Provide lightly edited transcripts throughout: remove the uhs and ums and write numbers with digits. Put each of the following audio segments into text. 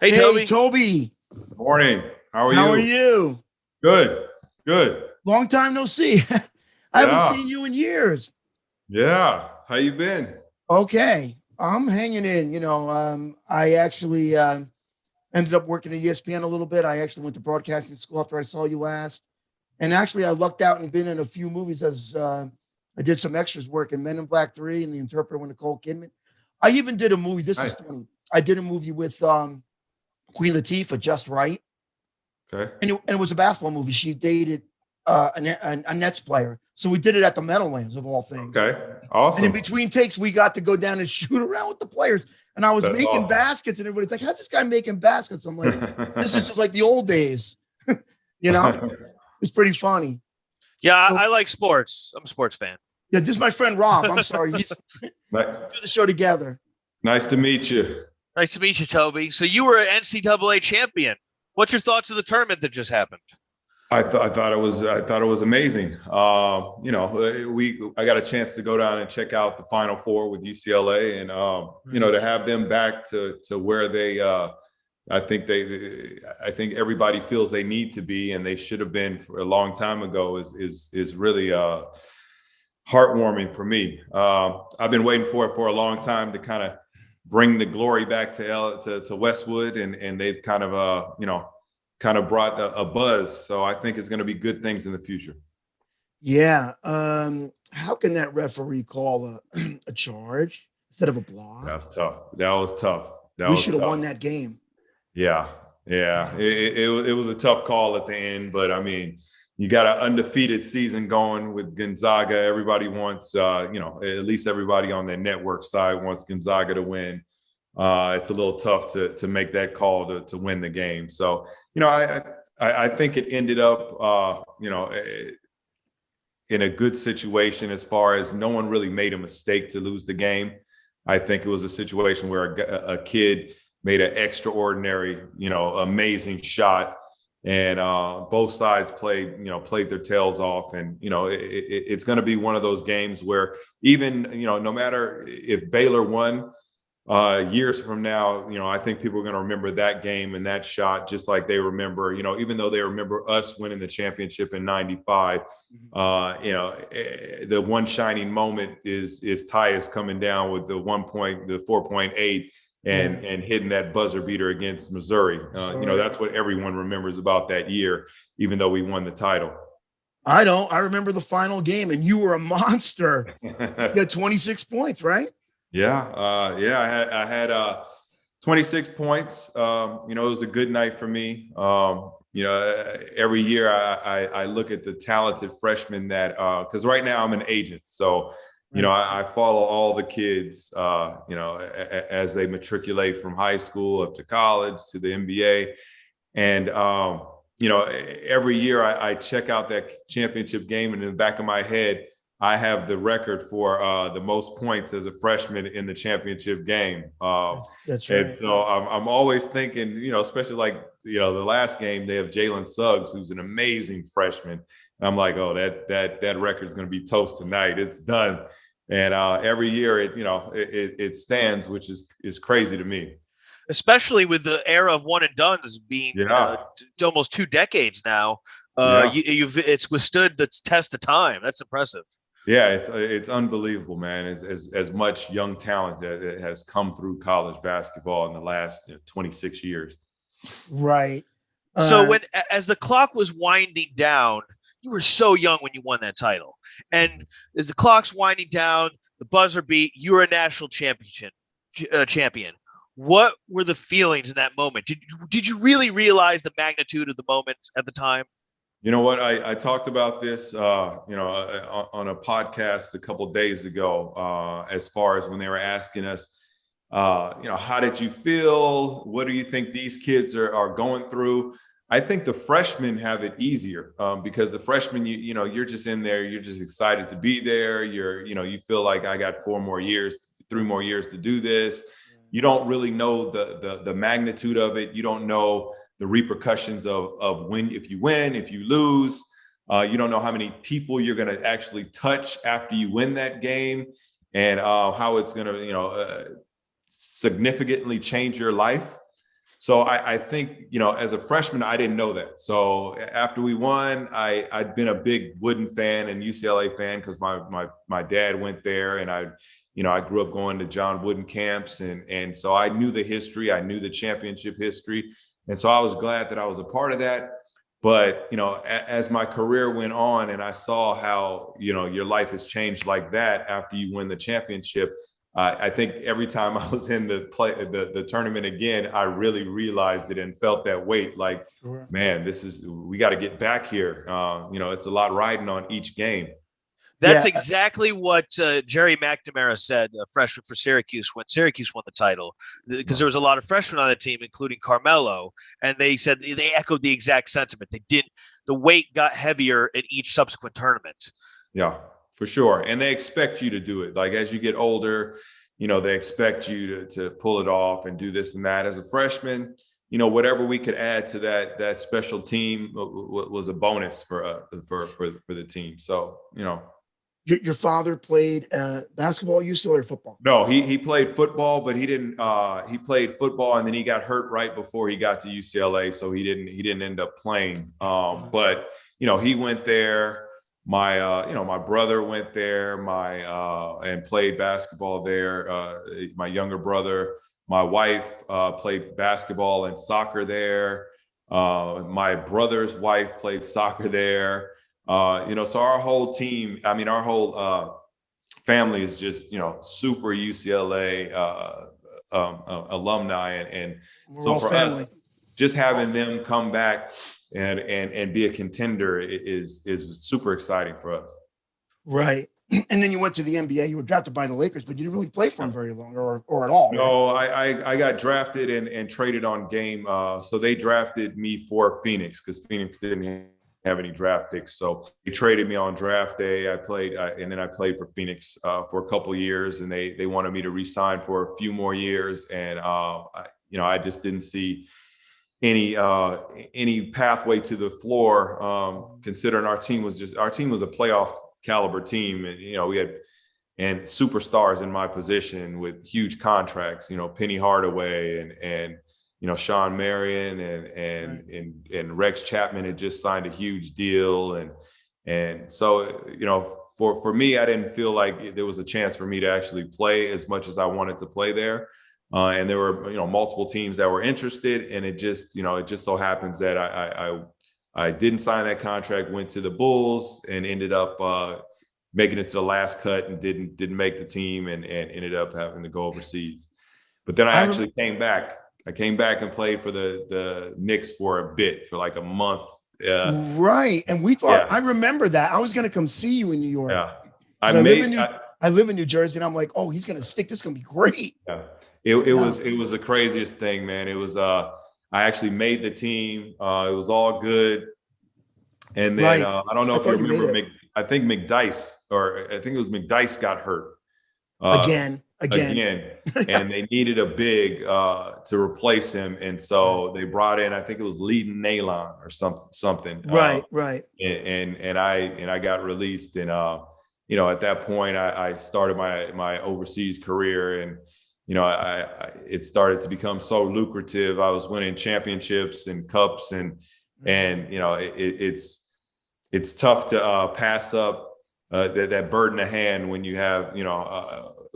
Hey, Hey, Toby. Toby, Morning. How are how are you? you? Good. Good. Long time no see. I haven't Yeah. seen you in years. Yeah. How you been? Okay, I'm hanging in. I actually ended up working at ESPN a little bit. I actually went to broadcasting school after I saw you last, and actually I lucked out and been in a few movies as I did some extras work in Men in Black 3 and The Interpreter with Nicole Kidman. I even did a movie. This is Nice. funny. I did a movie with Queen Latifah, Just Right. Okay. And it was a basketball movie. She dated a Nets player, so we did it at the Meadowlands of all things. Okay. And in Awesome. between takes, we got to go down and shoot around with the players. And I was That's making awesome. baskets, and everybody's like, "How's this guy making baskets?" I'm like, "This is just like the old days." you know, it's pretty funny. Yeah, So I like sports. I'm a sports fan. yeah, this is my friend Rob. I'm sorry, we Ni- do the show together. nice to meet you. Nice to meet you, Toby. So you were an NCAA champion. What's your thoughts of the tournament that just happened? I thought it was amazing. I got a chance to go down and check out the Final Four with UCLA, and to have them back to where they I think everybody feels they need to be, and they should have been for a long time ago. Is really heartwarming for me. I've been waiting for it for a long time to kind of bring the glory back to Westwood, and they've kind of brought a buzz. So I think it's going to be good things in the future. Yeah. How can that referee call a charge instead of a block? That was tough. That was tough. That We was should have tough. won that game. Yeah, yeah. It was a tough call at the end, but I mean, you got an undefeated season going with Gonzaga. Everybody wants, at least everybody on the network side wants Gonzaga to win. It's a little tough to make that call to win the game. So, I think it ended up, in a good situation as far as no one really made a mistake to lose the game. I think it was a situation where a kid made an extraordinary, amazing shot, and both sides played their tails off. And, it's going to be one of those games where even, no matter if Baylor won, years from now, I think people are going to remember that game and that shot just like they remember, even though they remember us winning the championship in '95. The one shining moment is Tyus coming down with the 4.8 and hitting that buzzer beater against Missouri. That's what everyone remembers about that year, even though we won the title. I don't. I remember the final game, and you were a monster. You had 26 points, right? Yeah. I had 26 points. It was a good night for me. Every year I look at the talented freshmen that, because right now I'm an agent. So, I follow all the kids, as they matriculate from high school up to college to the NBA. And, every year I check out that championship game, and in the back of my head, I have the record for the most points as a freshman in the championship game. That's right. And so I'm always thinking, especially like, the last game, they have Jalen Suggs, who's an amazing freshman. And I'm like, oh, that record is going to be toast tonight. It's done. And every year it stands, which is crazy to me. Especially with the era of one and dones being almost 2 decades now. It's withstood the test of time. That's impressive. Yeah, it's unbelievable, man. As much young talent that has come through college basketball in the last 26 years. Right. So as the clock was winding down, you were so young when you won that title. And as the clock's winding down, the buzzer beat, you were a national champion. What were the feelings in that moment? Did you really realize the magnitude of the moment at the time? You know what? I talked about this, on a podcast a couple of days ago, as far as when they were asking us, how did you feel? What do you think these kids are going through? I think the freshmen have it easier, because the freshmen, you're just in there. You're just excited to be there. You feel like I got 3 more years to do this. You don't really know the magnitude of it. You don't know the repercussions of if you win, if you lose. You don't know how many people you're going to actually touch after you win that game, and how it's going to, significantly change your life. So I think, as a freshman, I didn't know that. So after we won, I'd been a big Wooden fan and UCLA fan because my dad went there, and I grew up going to John Wooden camps, and so I knew the history, I knew the championship history, and so I was glad that I was a part of that. But as my career went on, and I saw how your life has changed like that after you win the championship. I think every time I was in the tournament again, I really realized it and felt that weight. Like, Sure. man, we got to get back here. It's a lot riding on each game. That's exactly what Jerry McNamara said, a freshman for Syracuse, when Syracuse won the title, because there was a lot of freshmen on the team, including Carmelo, and they said they echoed the exact sentiment. The weight got heavier in each subsequent tournament. Yeah, for sure. And they expect you to do it. Like, as you get older, they expect you to pull it off and do this and that. As a freshman, whatever we could add to that special team was a bonus for the team. So, Your father played basketball, UCLA, or football? No, he played football, but he didn't. He played football, and then he got hurt right before he got to UCLA, so he didn't end up playing. But he went there. My brother went there. And played basketball there. My younger brother, my wife played basketball and soccer there. My brother's wife played soccer there. So our whole team, our whole family is just, super UCLA alumni. And so for us, just having them come back and be a contender is super exciting for us. Right. And then you went to the NBA. You were drafted by the Lakers, but you didn't really play for them very long or at all. No, right? I got drafted and traded on game. So they drafted me for Phoenix because Phoenix didn't have any draft picks. So they traded me on draft day. I played, and then I played for Phoenix for a couple of years, and they wanted me to re-sign for a few more years. And, I just didn't see any pathway to the floor, considering our team was a playoff caliber team. And, we had superstars in my position with huge contracts, Penny Hardaway and Sean Marion and Rex Chapman had just signed a huge deal. And so, for me, I didn't feel like there was a chance for me to actually play as much as I wanted to play there. And there were, multiple teams that were interested, and it just so happens that I didn't sign that contract, went to the Bulls and ended up making it to the last cut and didn't make the team and ended up having to go overseas. But then I actually came back. I came back and played for the Knicks for a bit, for like a month. Right. And we thought, I remember that. I was going to come see you in New York. Yeah. I live in New Jersey, and I'm like, oh, he's going to stick. This is going to be great. Yeah. It was the craziest thing, man. It was, I actually made the team. It was all good. And then, I don't know if you remember, I think it was McDyess got hurt. Again. And they needed a big to replace him, and so they brought in, I think it was Leading Nalon or something. Right. And I got released, and at that point I started my overseas career, and it started to become so lucrative. I was winning championships and cups, and it's tough to pass up that burden of hand when you have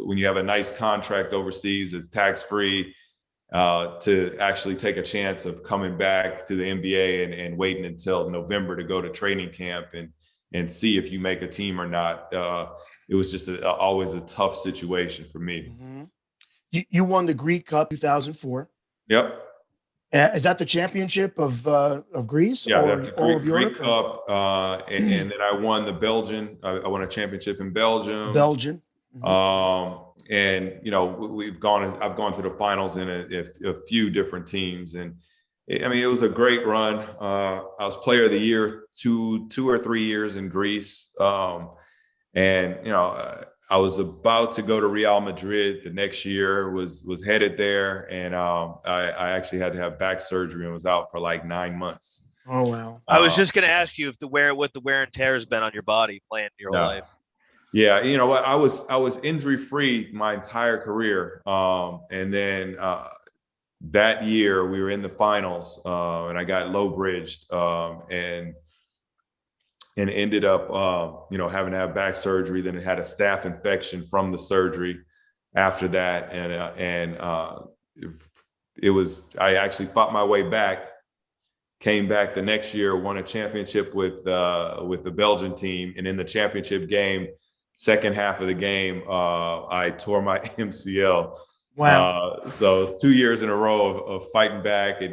when you have a nice contract overseas that's tax-free, to actually take a chance of coming back to the NBA and waiting until November to go to training camp and see if you make a team or not. It was just always a tough situation for me. Mm-hmm. You won the Greek Cup 2004. Yep. Is that the championship of Greece? Yeah, or that's a all of Europe? Greek Cup. And then I won the Belgian. I won a championship in Belgium. Mm-hmm. And I've gone to the finals in a few different teams, and it was a great run. I was player of the year 2 or 3 years in Greece. I was about to go to Real Madrid the next year, was headed there. And I actually had to have back surgery and was out for like 9 months. Oh, wow. I was just going to ask you what the wear and tear has been on your body playing your whole life. Yeah, you know what? I was injury free my entire career, and then that year we were in the finals, and I got low bridged, and ended up, having to have back surgery. Then it had a staph infection from the surgery after that. I actually fought my way back, came back the next year, won a championship with the Belgian team. And in the championship game, second half of the game, I tore my MCL. Wow. So 2 years in a row of fighting back and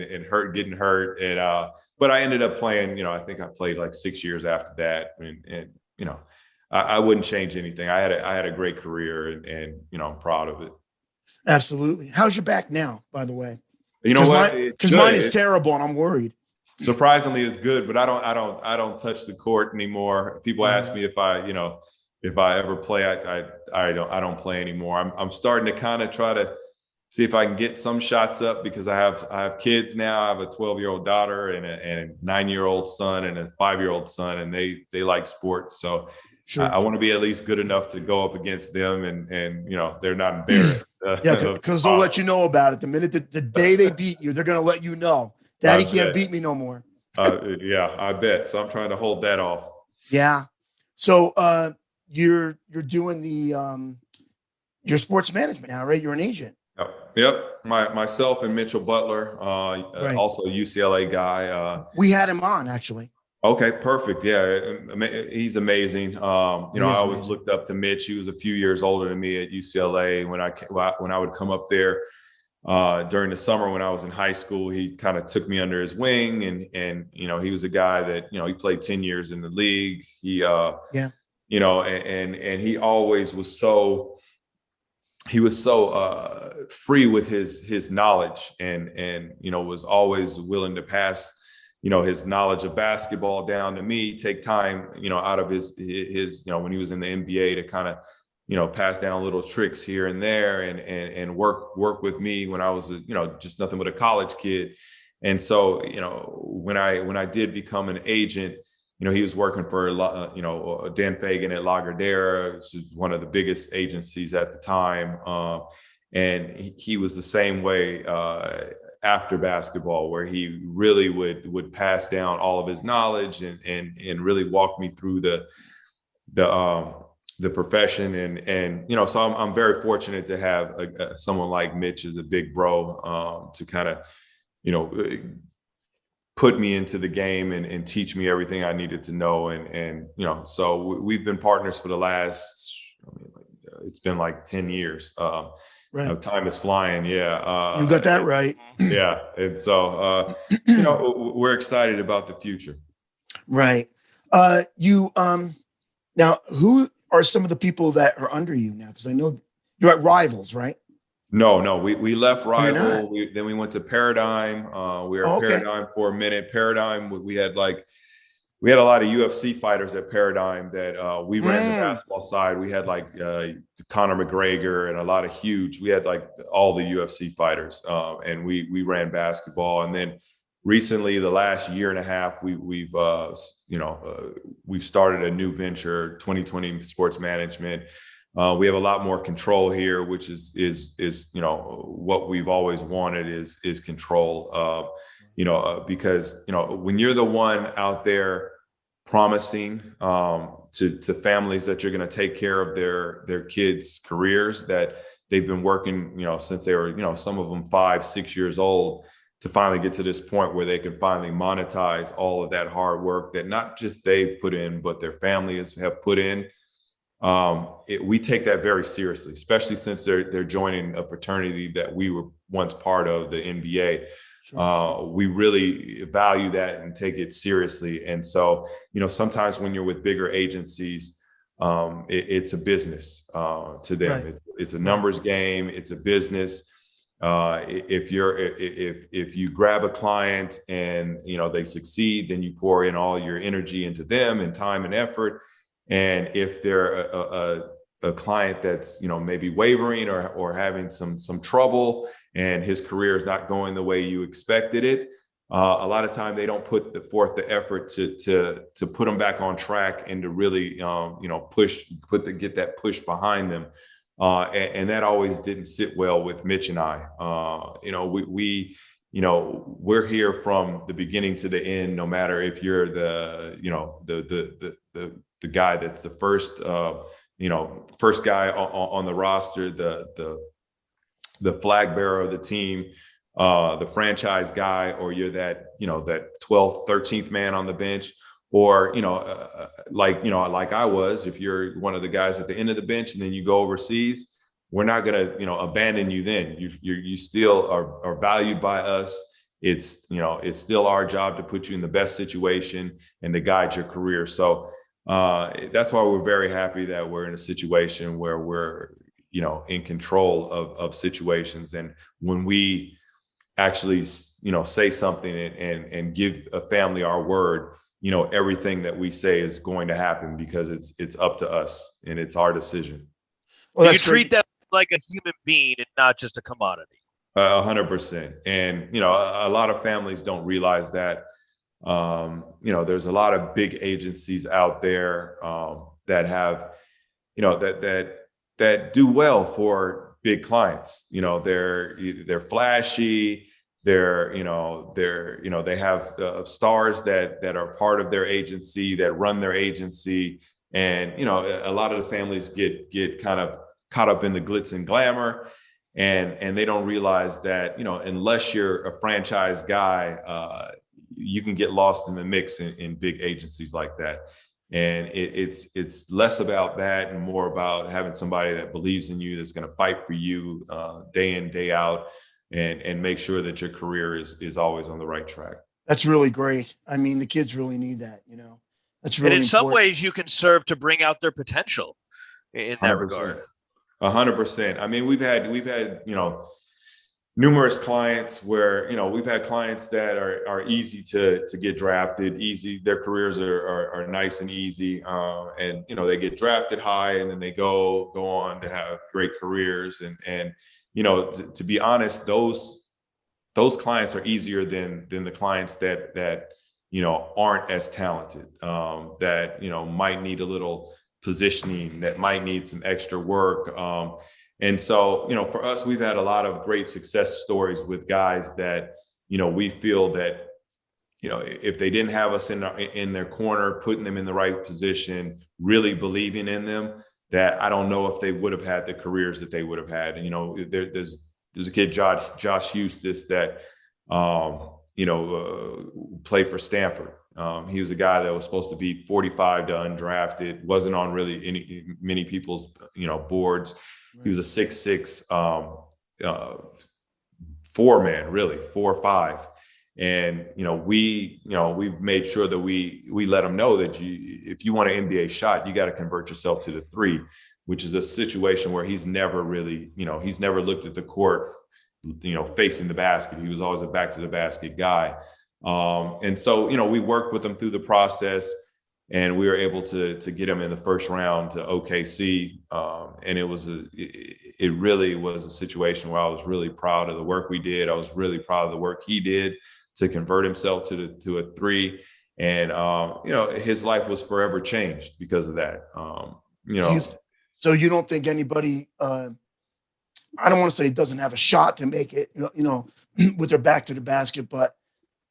getting hurt. But I ended up playing, I think I played like 6 years after that. And I wouldn't change anything. I had a great career, and I'm proud of it. Absolutely. How's your back now, by the way? You know what? Because mine is terrible, and I'm worried. Surprisingly, it's good, but I don't touch the court anymore. People ask me if I ever play. I don't play anymore. I'm starting to kind of try to see if I can get some shots up, because I have kids now. I have a 12-year-old daughter and a 9-year-old son and a 5-year-old son, and they like sports. So sure. I want to be at least good enough to go up against them, and they're not embarrassed. Yeah, because they'll let you know about it. The minute the day they beat you, they're going to let you know. Daddy can't beat me no more. Yeah, I bet. So I'm trying to hold that off. Yeah. So you're doing your sports management now, right? You're an agent. Yep. Myself and Mitchell Butler, right. Also a UCLA guy. We had him on, actually. Okay, perfect. Yeah, he's amazing. I always looked up to Mitch. He was a few years older than me at UCLA. When I would come up there during the summer when I was in high school, he kind of took me under his wing, and he was a guy that he played 10 years in the league. He and he always was so. He was so free with his knowledge, and was always willing to pass his knowledge of basketball down to me, take time out of his when he was in the NBA to kind of pass down little tricks here and there, and work with me when I was just nothing but a college kid. And so when I did become an agent, he was working for Dan Fagan at Lagardère, which is one of the biggest agencies at the time, and he was the same way after basketball, where he really would pass down all of his knowledge and really walk me through the profession, and so I'm very fortunate to have someone like Mitch as a big bro, to kind of put me into the game and teach me everything I needed to know. And so we've been partners for the last, it's been like 10 years. Right. Time is flying. Yeah. You got that right. Yeah. And so, we're excited about the future. Right. Now, who are some of the people that are under you now? Because I know you're at Rivals, right? No, we left Rival. Then we went to Paradigm. We were at Paradigm for a minute. Paradigm, we had a lot of UFC fighters at Paradigm that we ran the basketball side. We had Conor McGregor and a lot of we had all the UFC fighters, and we ran basketball. And then recently, the last year and a half, we've started a new venture, 2020 Sports Management. We have a lot more control here, which is what we've always wanted is control. Because when you're the one out there promising to families that you're going to take care of their kids' careers, that they've been working since they were some of them 5-6 years old, to finally get to this point where they can finally monetize all of that hard work that not just they've put in, but their families have put in. We take that very seriously, especially since they're joining a fraternity that we were once part of, the NBA. Sure. We really value that and take it seriously. And so, sometimes when you're with bigger agencies, it's a business to them. Right. It's a numbers game. It's a business. If you grab a client and they succeed, then you pour in all your energy into them and time and effort. And if they're a client that's maybe wavering or having some trouble, and his career is not going the way you expected it, a lot of time they don't put forth the effort to put them back on track and to really get that push behind them. And that always didn't sit well with Mitch and I. We're here from the beginning to the end, no matter if you're the guy that's the first guy on the roster, the flag bearer of the team, the franchise guy, or you're that 12th, 13th man on the bench, or like I was, if you're one of the guys at the end of the bench and then you go overseas, we're not going to abandon you. Then you still are valued by us. It's still our job to put you in the best situation and to guide your career. So that's why we're very happy that we're in a situation where we're in control of situations. And when we actually say something and give a family our word, everything that we say is going to happen because it's up to us and it's our decision. Well, you treat them like a human being and not just a commodity. 100%. And a lot of families don't realize that. There's a lot of big agencies out there that have that do well for big clients. They're flashy. They have stars that are part of their agency, that run their agency. And, a lot of the families get kind of caught up in the glitz and glamour, and they don't realize that, unless you're a franchise guy, you can get lost in the mix in big agencies like that. And it's less about that and more about having somebody that believes in you, that's going to fight for you day in, day out, and make sure that your career is always on the right track. That's really great. I mean, the kids really need that, That's really and in important. some ways you can serve to bring out their potential in that 100%. regard. 100%. I mean, we've had numerous clients where, we've had clients that are easy to get drafted, easy. Their careers are nice and easy. And, they get drafted high and then they go on to have great careers. And to be honest, those clients are easier than the clients that aren't as talented, that, might need a little positioning, that might need some extra work. And so, for us, we've had a lot of great success stories with guys that, we feel that, if they didn't have us in their corner, putting them in the right position, really believing in them, that I don't know if they would have had the careers that they would have had. And, there's a kid, Josh Eustace, that, played for Stanford. He was a guy that was supposed to be 45 to undrafted, wasn't on really many people's, boards. He was a 6'6", 4-man, really 4 or 5. And, we've made sure that we let him know that if you want an NBA shot, you got to convert yourself to the 3, which is a situation where he's never really, he's never looked at the court, facing the basket. He was always a back to the basket guy. And so, we worked with him through the process, and we were able to get him in the first round to OKC. And it really was a situation where I was really proud of the work we did. I was really proud of the work he did to convert himself to a 3. And, his life was forever changed because of that. So you don't think anybody, I don't want to say doesn't have a shot to make it, with their back to the basket, but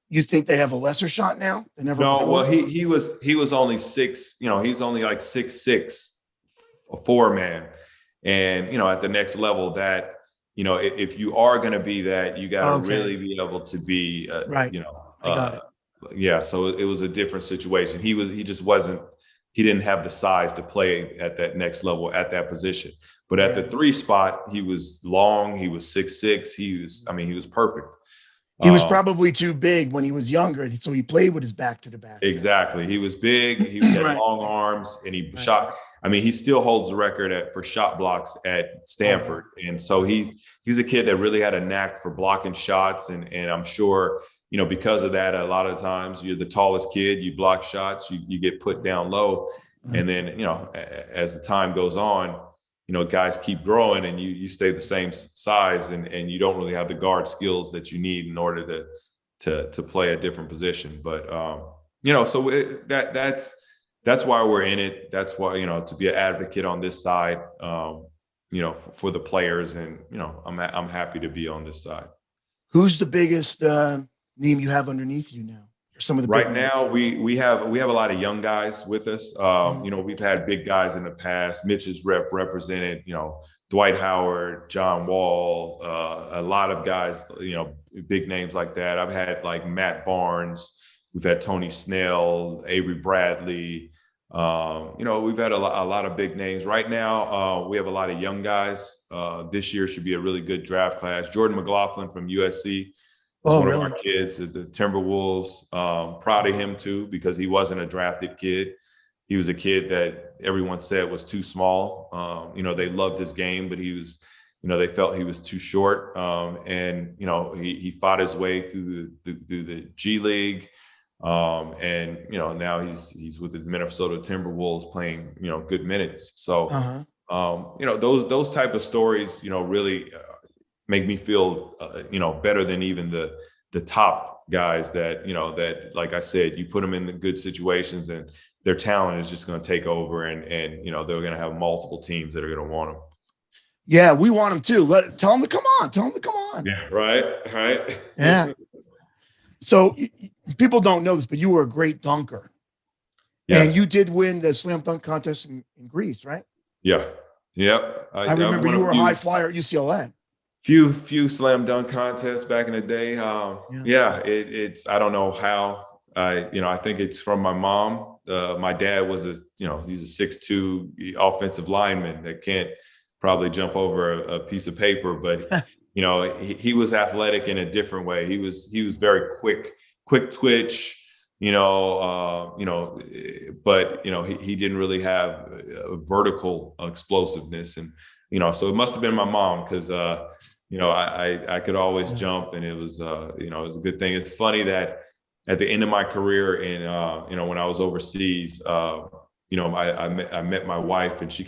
you think they have a lesser shot now than ever before? Well, he was only 6, he's only like 6'6", a 4-man. And, at the next level, that, if you are going to be that, you got to really be able to be, right. Yeah. So it was a different situation. He didn't have the size to play at that next level at that position. But at the 3 spot, he was long. He was 6'6". He was perfect. He was probably too big when he was younger, so he played with his back to the basket. Exactly. He was big. He had long arms, and he shot. He still holds the record for shot blocks at Stanford. And so he's a kid that really had a knack for blocking shots. And I'm sure, because of that, a lot of times you're the tallest kid, you block shots, you get put down low. And then, as the time goes on, guys keep growing and you stay the same size, and you don't really have the guard skills that you need in order to play a different position. But, so that's why we're in it. That's why, to be an advocate on this side, for the players. And, I'm happy to be on this side. Who's the biggest name you have underneath you now? Or some of the Right now, we have a lot of young guys with us. We've had big guys in the past. Mitch has represented, Dwight Howard, John Wall, a lot of guys, big names like that. I've had like Matt Barnes. We've had Tony Snell, Avery Bradley. We've had a lot of big names. Right now, we have a lot of young guys. This year should be a really good draft class. Jordan McLaughlin from USC. One of our kids at the Timberwolves. Proud of him too, because he wasn't a drafted kid. He was a kid that everyone said was too small. They loved his game, but he was, they felt he was too short. He fought his way through the G League. Now he's with the Minnesota Timberwolves playing, good minutes. So, those type of stories, really make me feel, better than even the top guys that, like I said, you put them in the good situations and their talent is just going to take over and they're going to have multiple teams that are going to want them. Yeah, we want them too. Tell them to come on. Yeah, right. Yeah. So people don't know this, but you were a great dunker. Yes. And you did win the slam dunk contest in Greece, right? Yeah. Yep. I remember you were a high flyer at UCLA. Few slam dunk contests back in the day. It's I don't know how. I think it's from my mom. My dad was he's a 6'2" offensive lineman that can't probably jump over a piece of paper, but he was athletic in a different way. He was very quick twitch, but he didn't really have a vertical explosiveness. And, so it must've been my mom because, I could always jump and it was a good thing. It's funny that at the end of my career and, when I was overseas, I met my wife and she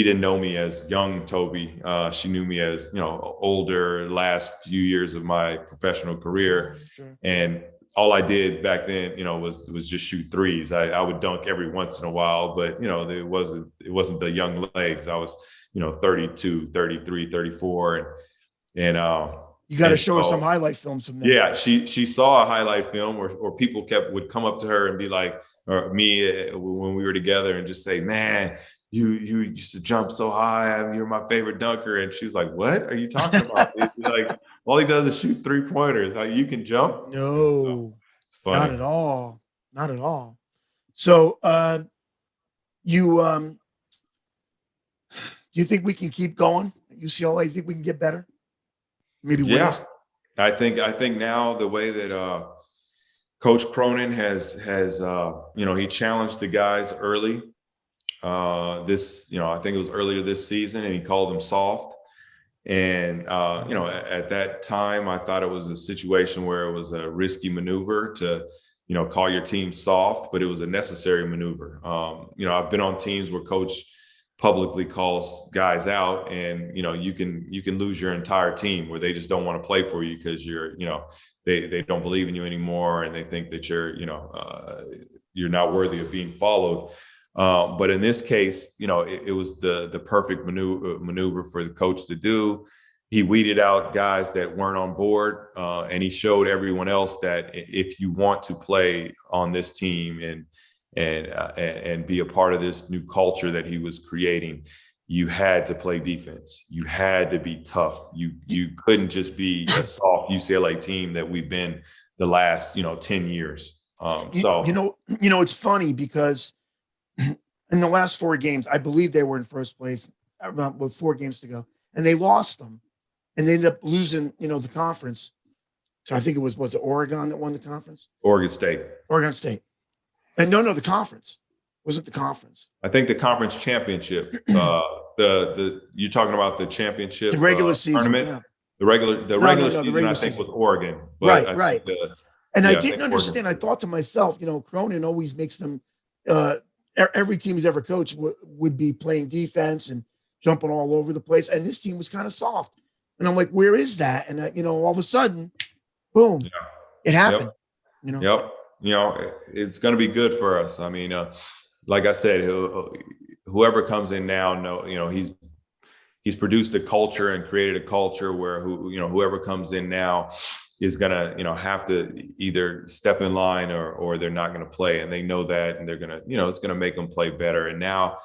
didn't know me as young Toby. She knew me as, older, last few years of my professional career. Sure. And all I did back then, was just shoot threes. I would dunk every once in a while, but, it wasn't the young legs. I was, 32, 33, 34. And you got to show us some highlight films from there. Yeah. She saw a highlight film or people would come up to her and be like, or me when we were together and just say, man, you used to jump so high. You're my favorite dunker. And she was like, what are you talking about? Like, all he does is shoot 3-pointers. Like, you can jump? No, it's funny. Not at all. So you think we can keep going at UCLA? You think we can get better? Maybe win? Yeah. I think now the way that Coach Cronin has he challenged the guys early. I think it was earlier this season, and he called them soft. And, at that time, I thought it was a situation where it was a risky maneuver to, call your team soft, but it was a necessary maneuver. I've been on teams where coach publicly calls guys out and, you can lose your entire team where they just don't want to play for you because you're, they don't believe in you anymore. And they think that you're not worthy of being followed. But in this case, it was the perfect maneuver for the coach to do. He weeded out guys that weren't on board, and he showed everyone else that if you want to play on this team and be a part of this new culture that he was creating, you had to play defense. You had to be tough. You couldn't just be a soft UCLA team that we've been the last 10 years. It's funny because in the last 4 games, I believe they were in first place with 4 games to go, and they lost them, and they ended up losing, the conference. So I think it was it Oregon that won the conference? Oregon State. And no, the conference. Wasn't the conference. I think the conference championship. You're talking about the championship, the regular season tournament. Yeah. The regular season, I think, was Oregon. But right. I didn't understand. Oregon. I thought to myself, Cronin always makes them. Every team he's ever coached would be playing defense and jumping all over the place. And this team was kind of soft. And I'm like, where is that? And, all of a sudden, boom, it happened. Yep. It's going to be good for us. I mean, like I said, whoever comes in now, he's he's produced a culture and created a culture where whoever comes in now is gonna have to either step in line or they're not gonna play, and they know that, and they're gonna it's gonna make them play better. And now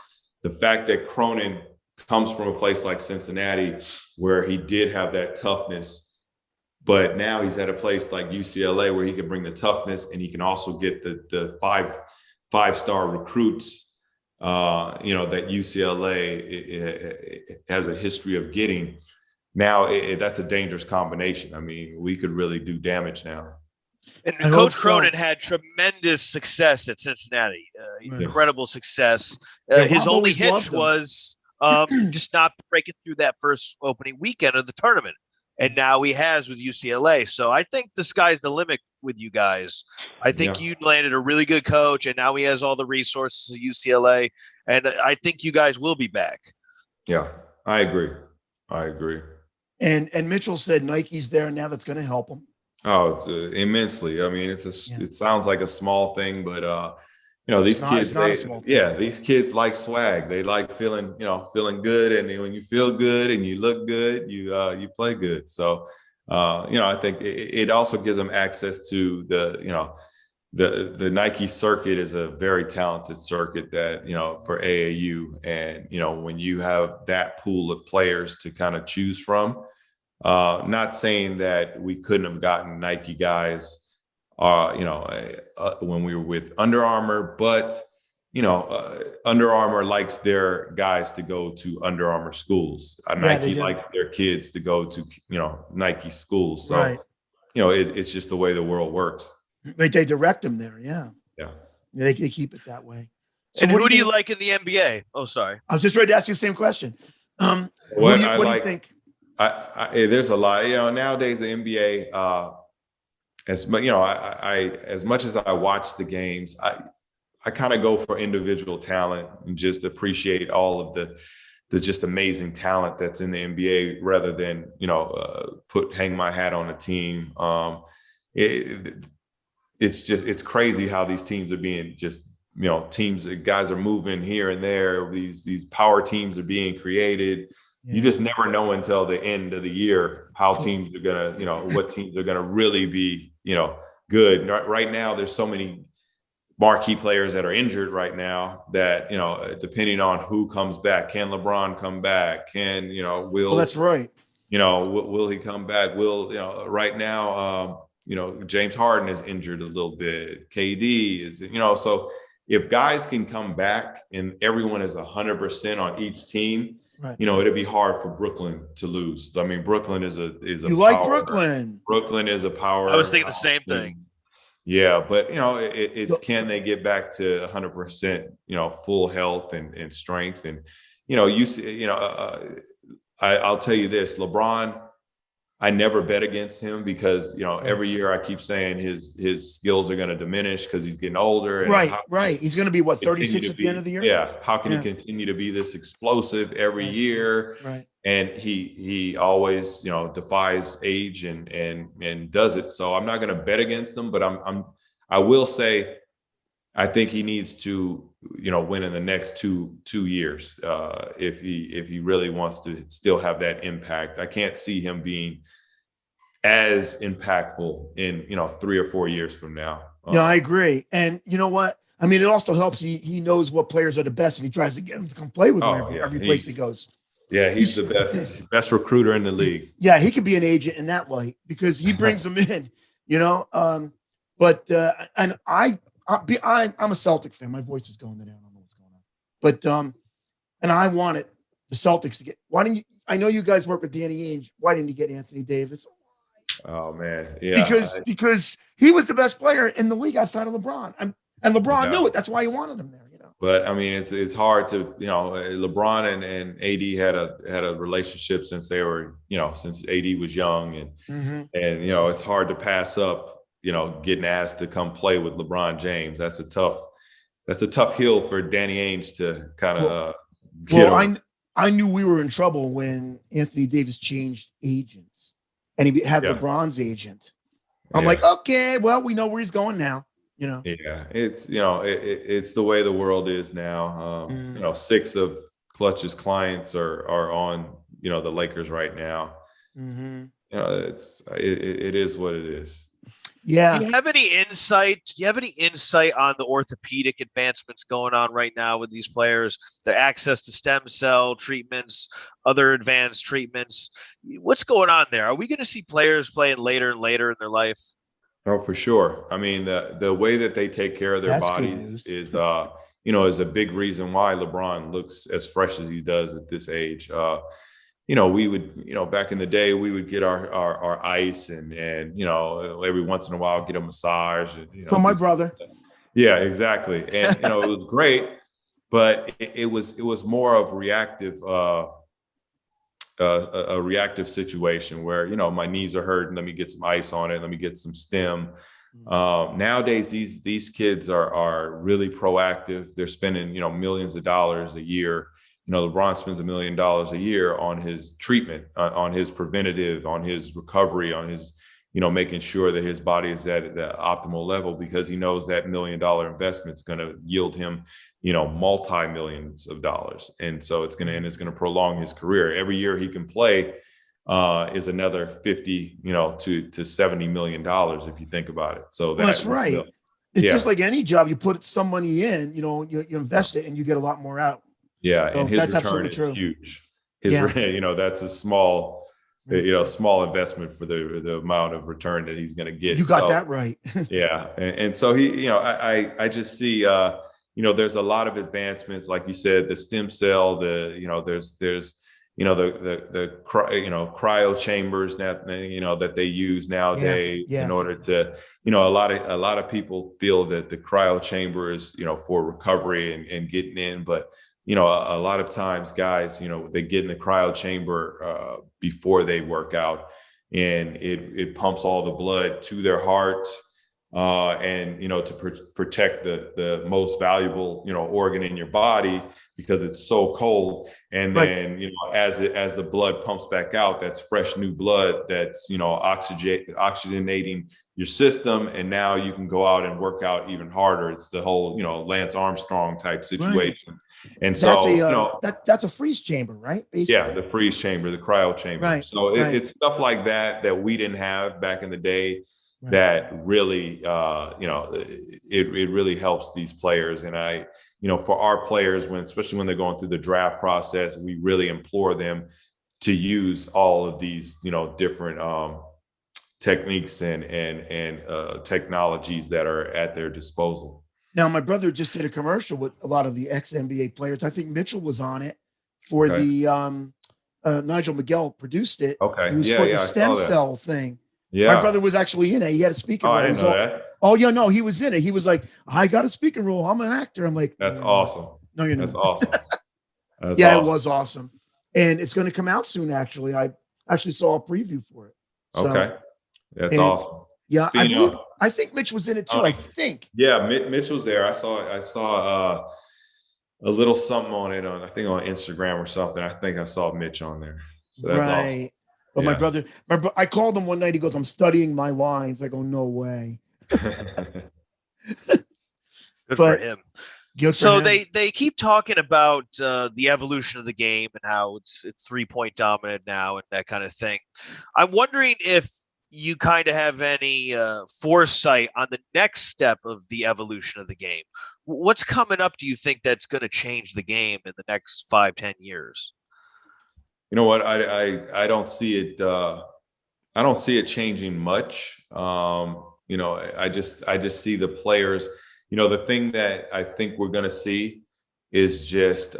the fact that Cronin comes from a place like Cincinnati where he did have that toughness, but now he's at a place like UCLA where he can bring the toughness and he can also get the five-star recruits, that UCLA has a history of getting. Now that's a dangerous combination. I mean, we could really do damage now. And Coach Cronin had tremendous success at Cincinnati, incredible success. His only hitch was just not breaking through that first opening weekend of the tournament. And now he has with UCLA. So I think the sky's the limit with you guys. I think you landed a really good coach, and now he has all the resources at UCLA. And I think you guys will be back. Yeah, I agree. And Mitchell said Nike's there now. That's going to help him. Oh, it's immensely. I mean, it sounds like a small thing, but these kids, these kids like swag. They like feeling good, and when you feel good and you look good, you play good. So, I think it also gives them access to the Nike circuit is a very talented circuit that for AAU, and when you have that pool of players to kind of choose from. Not saying that we couldn't have gotten Nike guys, when we were with Under Armour, but Under Armour likes their guys to go to Under Armour schools. Nike likes their kids to go to Nike schools. So right. It's just the way the world works. They direct them there, yeah. They keep it that way. So and who do you like in the NBA? Oh, sorry, I was just ready to ask you the same question. What do you think? There's a lot, nowadays the NBA, as much as I watch the games, I kind of go for individual talent and just appreciate all of the just amazing talent that's in the NBA rather than, hang my hat on a team. It's crazy how these teams are being guys are moving here and there. These power teams are being created. Yeah. You just never know until the end of the year how teams are gonna, what teams are gonna really be, good. Right now, there's so many marquee players that are injured right now that, depending on who comes back, can LeBron come back? Can will? Oh, that's right. Will he come back? Right now, James Harden is injured a little bit. KD is, so if guys can come back and everyone is 100% on each team. Right. It'd be hard for Brooklyn to lose. I mean, Brooklyn is a you like Brooklyn. Brooklyn is a power. I was thinking the same thing. Yeah, but it's can they get back to 100%, full health and strength, and I'll tell you this, LeBron, I never bet against him because, every year I keep saying his skills are going to diminish because he's getting older. And right. He's going to be 36 at the end of the year? Yeah. How can he continue to be this explosive every year? Right. And he always, defies age and does it. So I'm not going to bet against him, but I will say, I think he needs to, win in the next two years if he really wants to still have that impact. I can't see him being as impactful in 3 or 4 years from now. No, I agree. And you know what? I mean, it also helps. He knows what players are the best, and he tries to get them to come play with him every place he goes. Yeah, he's the best recruiter in the league. Yeah, he could be an agent in that light because he brings them in. But and I'm a Celtic fan. My voice is going down. I don't know what's going on. But and I wanted the Celtics to get. Why didn't you? I know you guys work with Danny Ainge. Why didn't you get Anthony Davis? Oh man, yeah. Because he was the best player in the league outside of LeBron, and LeBron knew it. That's why he wanted him there. But I mean, it's hard to LeBron and AD had a relationship since they were since AD was young, and it's hard to pass up. Getting asked to come play with LeBron James. That's a tough hill for Danny Ainge to kind of get on. I knew we were in trouble when Anthony Davis changed agents and he had LeBron's agent. I'm like, okay, well, we know where he's going now. Yeah, it's it's the way the world is now. 6 of Clutch's clients are on the Lakers right now. Mm-hmm. It is what it is. Yeah. Do you have any insight? Do you have any insight on the orthopedic advancements going on right now with these players? The access to stem cell treatments, other advanced treatments. What's going on there? Are we going to see players playing later and later in their life? Oh, for sure. I mean, the way that they take care of their That's good bodies news. is is a big reason why LeBron looks as fresh as he does at this age. We would, back in the day, we would get our ice and every once in a while get a massage. And, From my brother. Yeah, exactly. And, it was great, but it was more of reactive, a reactive situation where, my knees are hurting. Let me get some ice on it. Let me get some stem. Nowadays, these kids are really proactive. They're spending, millions of dollars a year. LeBron spends $1 million a year on his treatment, on his preventative, on his recovery, on his, making sure that his body is at the optimal level, because he knows that $1 million investment is going to yield him, multi-millions of dollars. And so it's going to prolong his career. Every year he can play is another 50, to $70 million, if you think about it. So that's right. It's just like any job. You put some money in, you invest it and you get a lot more out. Yeah, So and his that's return is huge. That's a small, small investment for the amount of return that he's going to get. You got that right. Yeah, and so he, I just see, there's a lot of advancements, like you said, the stem cell, there's the cryo chambers that they use nowadays in order to, a lot of people feel that the cryo chamber is, for recovery and getting in, but a lot of times guys, they get in the cryo chamber before they work out, and it pumps all the blood to their heart, and to protect the most valuable organ in your body, because it's so cold. And then as the blood pumps back out, that's fresh new blood that's oxygenating your system, and now you can go out and work out even harder. It's the whole Lance Armstrong type situation. Right. And so that's a freeze chamber, right? Basically. Yeah, the freeze chamber, the cryo chamber. Right. So it's stuff like that we didn't have back in the day. Right. That really, it really helps these players. And for our players, especially when they're going through the draft process, we really implore them to use all of these, different techniques and technologies that are at their disposal. Now, my brother just did a commercial with a lot of the ex-NBA players. I think Mitchell was on it for the Nigel Miguel produced it. Okay. It was for the stem cell thing. Yeah. My brother was actually in it. He had a speaking role. I didn't know that. Oh, yeah, no, he was in it. He was like, I got a speaking role. I'm an actor. I'm like, that's awesome. No, you're not. That's awesome. That's awesome. It was awesome. And it's going to come out soon, actually. I actually saw a preview for it. So, okay. That's awesome. Yeah, I think Mitch was in it too. I think. Yeah, Mitch was there. I saw a little something on it I think on Instagram or something. I think I saw Mitch on there. So that's awesome. But my brother, I called him one night. He goes, "I'm studying my lines." I go, "No way." Good for him. So they keep talking about the evolution of the game and how it's 3-point dominant now and that kind of thing. I'm wondering if you kind of have any foresight on the next step of the evolution of the game. What's coming up, do you think, that's going to change the game in the next 5-10 years? You know what? I don't see it. I don't see it changing much. I just see the players. The thing that I think we're going to see is just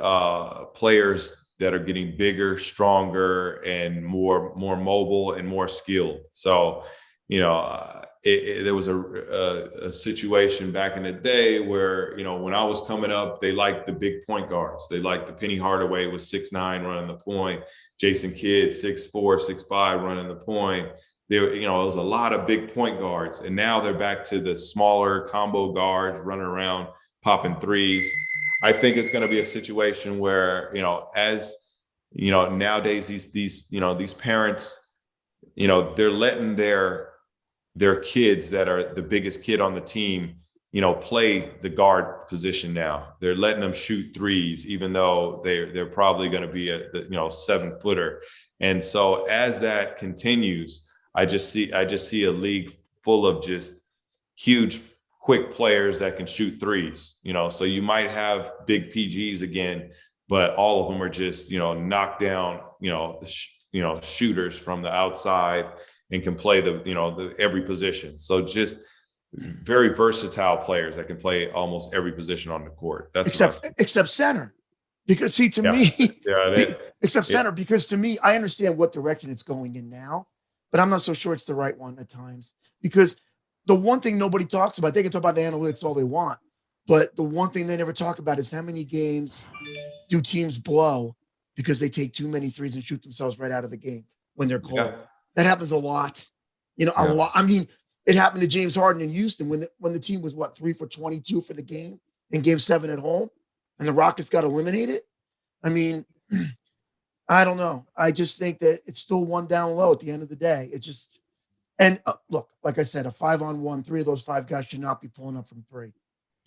players that are getting bigger, stronger, and more mobile and more skilled. So, there was a situation back in the day where, when I was coming up, they liked the big point guards. They liked the Penny Hardaway was 6'9" running the point, Jason Kidd 6'4", 6'5" running the point. There, it was a lot of big point guards, and now they're back to the smaller combo guards running around popping threes. I think it's going to be a situation where, as nowadays these parents, they're letting their kids that are the biggest kid on the team play the guard position now. They're letting them shoot threes, even though they're probably going to be a 7-footer. And so as that continues, I just see a league full of just huge, quick players that can shoot threes. So you might have big PGs again, but all of them are just knock down shooters from the outside and can play the every position. So just very versatile players that can play almost every position on the court. That's except center, because to me, I understand what direction it's going in now, but I'm not so sure it's the right one at times. Because the one thing nobody talks about, they can talk about the analytics all they want, but the one thing they never talk about is how many games do teams blow because they take too many threes and shoot themselves right out of the game when they're cold. Yeah. That happens a lot. A lot. I mean, it happened to James Harden in Houston when the team was 3 for 22 for the game in Game 7 at home, and the Rockets got eliminated. I mean, I don't know. I just think that it's still one down low at the end of the day. It just look, like I said, a 5-on-1, 3 of those 5 guys should not be pulling up from 3.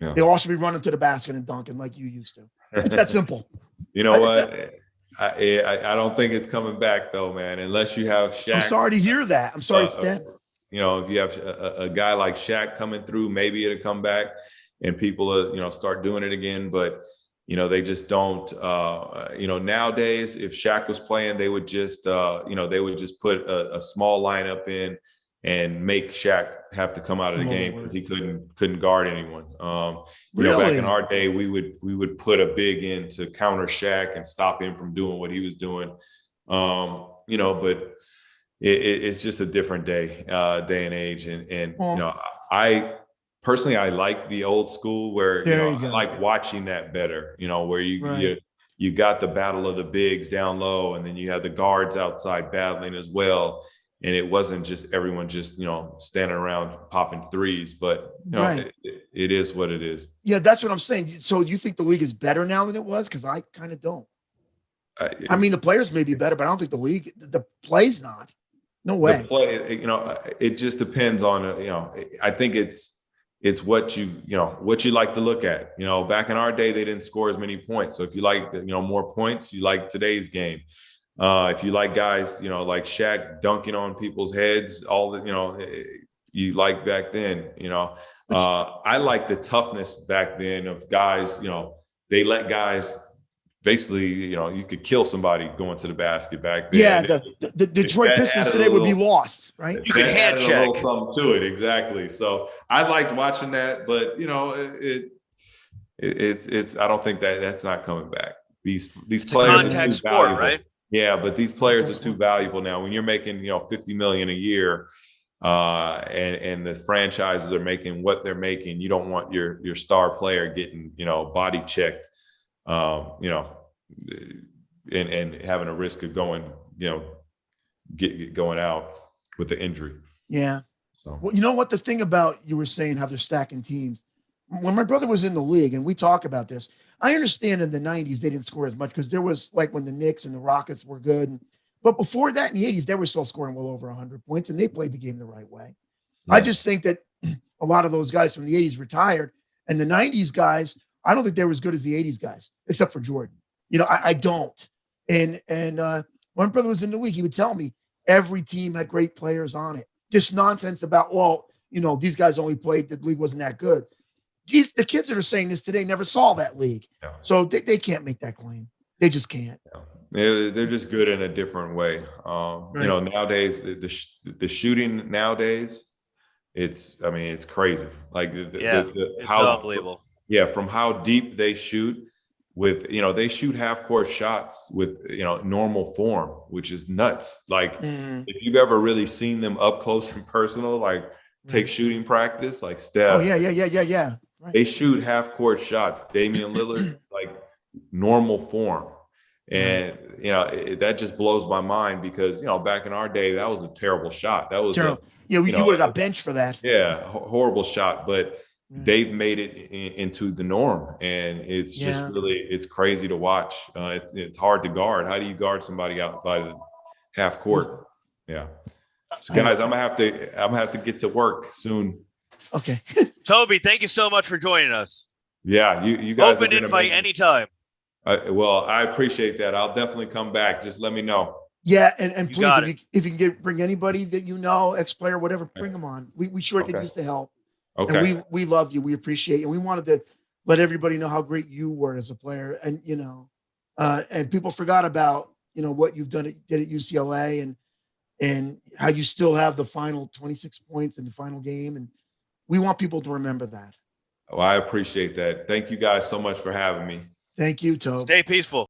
Yeah. They all should be running to the basket and dunking like you used to. It's that simple. You know what? I don't think it's coming back though, man. Unless you have Shaq. I'm sorry to hear that. I'm sorry it's dead. If you have a guy like Shaq coming through, maybe it'll come back and people start doing it again. But they just don't. Nowadays, if Shaq was playing, they would just put a small lineup in and make Shaq have to come out of the game because he couldn't guard anyone. Back in our day, we would put a big in to counter Shaq and stop him from doing what he was doing. But it's just a different day and age. And I personally, I like the old school where I like watching that better. Where you got the battle of the bigs down low, and then you had the guards outside battling as well. And it wasn't just everyone just, standing around popping threes, but, it is what it is. Yeah, that's what I'm saying. So you think the league is better now than it was? Because I kind of don't. I mean, the players may be better, but I don't think the play's not. No way. The play, it just depends on, I think it's what you like to look at. Back in our day, they didn't score as many points. So if you like, more points, you like today's game. If you like guys, like Shaq dunking on people's heads, you like back then, I like the toughness back then of guys, they let guys basically, you could kill somebody going to the basket back then. Yeah, the Detroit Pistons today would be lost, right? You could hand check. Something to it, exactly. So I liked watching that, but it's I don't think that's not coming back. These it's players a contact sport, right? Yeah, but these players are too valuable now. When you're making, $50 million a year, and the franchises are making what they're making, you don't want your star player getting, body checked, and having a risk of going, going out with the injury. Yeah. So, well, you know what the thing about you were saying how they're stacking teams. When my brother was in the league, and we talk about this, I understand in the 90s they didn't score as much because there was like when the Knicks and the Rockets were good. But before that in the 80s, they were still scoring well over 100 points, and they played the game the right way. Yeah. I just think that a lot of those guys from the 80s retired, and the 90s guys, I don't think they were as good as the 80s guys, except for Jordan. I don't. And when my brother was in the league, he would tell me every team had great players on it. This nonsense about, these guys only played, the league wasn't that good. The kids that are saying this today never saw that league. Yeah. So they can't make that claim. They just can't. Yeah. They're just good in a different way. Right. Nowadays, the shooting nowadays, it's crazy. Like it's unbelievable. Yeah. From how deep they shoot with, they shoot half court shots with, normal form, which is nuts. Like if you've ever really seen them up close and personal, like take shooting practice, like Steph. Oh yeah. Right. They shoot half court shots. Damian Lillard, like normal form. And, that just blows my mind because, back in our day, that was a terrible shot. That was terrible. You would have got benched for that. Yeah. Horrible shot. But they've made it into the norm. And it's just really, it's crazy to watch. It's hard to guard. How do you guard somebody out by the half court? Yeah. So guys, I'm gonna have to get to work soon. Okay. Toby, thank you so much for joining us. Yeah, you guys. Open invite anytime. Well, I appreciate that. I'll definitely come back. Just let me know. Yeah, and You please, got if you can bring anybody that you know, ex-player, whatever, bring them on. We sure could use the help. Okay. And we love you. We appreciate you. And we wanted to let everybody know how great you were as a player. And and people forgot about what you've did at UCLA and how you still have the final 26 points in the final game. And we want people to remember that. Oh, I appreciate that. Thank you guys so much for having me. Thank you, Tobe. Stay peaceful.